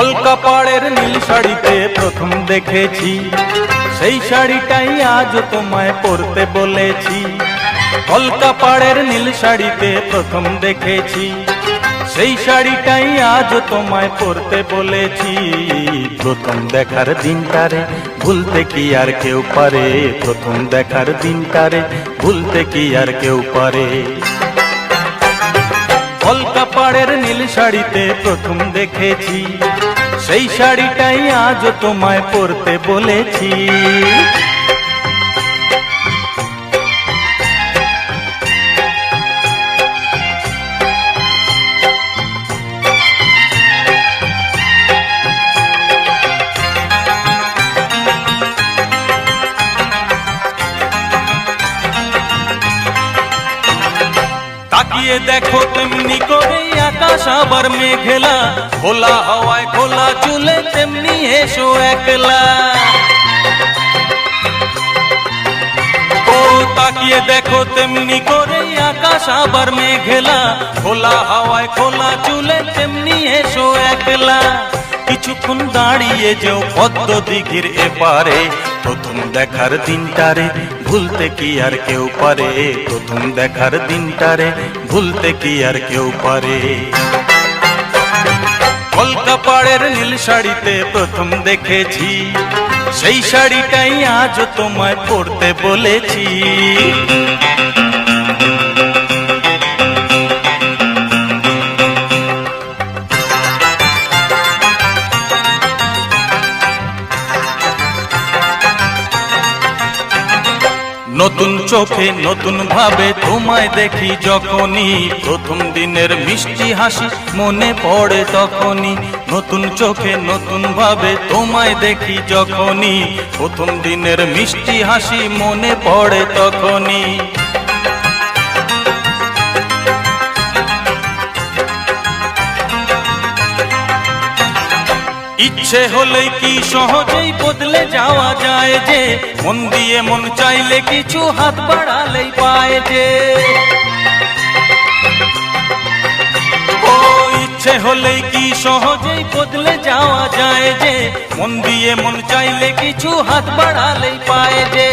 কলকাপাড়ের নীল শাড়িতে প্রথম দেখেছি, সেই শাড়িটাই আজ তোমায় পরতে বলেছি। কলকাপাড়ের নীল শাড়িতে প্রথম দেখেছি, সেই শাড়িটাই আজ তোমায় পরতে বলেছি। প্রথম দেখার দিনটারে ভুলতে কি আর কেউ পারে, প্রথম দেখার দিনটারে ভুলতে কি আর কেউ পারে। কলকাপাড়ের নীল শাড়িতে প্রথম দেখেছি, সেই শাড়িটাই আজ তোমায় পরতে বলেছি। তাকিয়ে দেখো তেমনি করে আকাশ আবার মেঘলা, খোলা হাওয়ায় খোলা চুলে তেমনি এসো একলা। ও তাকিয়ে দেখো তেমনি করে আকাশ আবার মেঘলা, খোলা হাওয়ায় খোলা চুলে তেমনি এসো একলা। কিছুক্ষণ দাঁড়িয়ে যেও পদ্ম দিঘির এপারে, প্রথম দেখার দিনটারে ভুলতে কি আর কেউ পারে, প্রথম দেখার দিনটারে ভুলতে কি আর কেউ পারে। কলকাপাড়ের নীল শাড়িতে প্রথম দেখেছি, সেই শাড়িটাই আজ তোমায় পরতে বলেছি। নতুন চোখে নতুন ভাবে তোমায় দেখি যখনই, প্রথম দিনের মিষ্টি হাসি মনে পড়ে তখনই। নতুন চোখে নতুন ভাবে তোমায় দেখি যখনই, প্রথম দিনের মিষ্টি হাসি মনে পড়ে তখনই। ইচ্ছে হলে কি সহজেই বদলে যাওয়া যায় যে, মন দিয়ে মন চাইলে কিছু হাত বাড়ালেই পায় যে। ও ইচ্ছে হলে কি সহজেই বদলে যাওয়া যায় যে, মন দিয়ে মন চাইলে কিছু হাত বাড়ালেই পায় যে।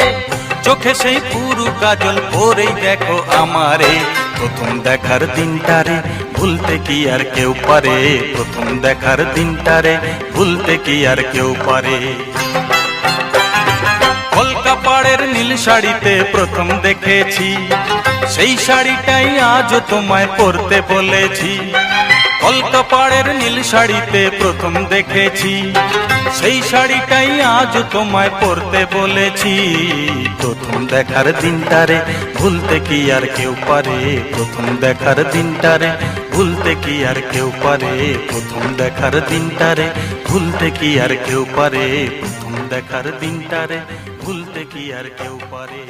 চোখে সেই পুরু কাজল পরেই দেখো আমারে, প্রথম দেখার দিনটারে ভুলতে কি আর কেউ পারে, প্রথম দেখার দিনটারে ভুলতে কি আর কেউ পারে। কলকাপাড়ের নীল শাড়িতে প্রথম দেখেছি, সেই শাড়িটাই আজ তোমায় পরতে বলেছি। কলকাপাড়ের নীল শাড়িতে প্রথম দেখেছি, সেই শাড়িটাই আজ তোমায় পরতে বলেছি। প্রথম দেখার দিনটারে ভুলতে কি আর কেউ পারে, প্রথম দেখার দিনটারে ভুলতে কি আর কেউ পারে, প্রথম দেখার দিনটারে ভুলতে কি আর কেউ পারে, প্রথম দেখার দিনটারে ভুলতে কি আর কেউ পারে।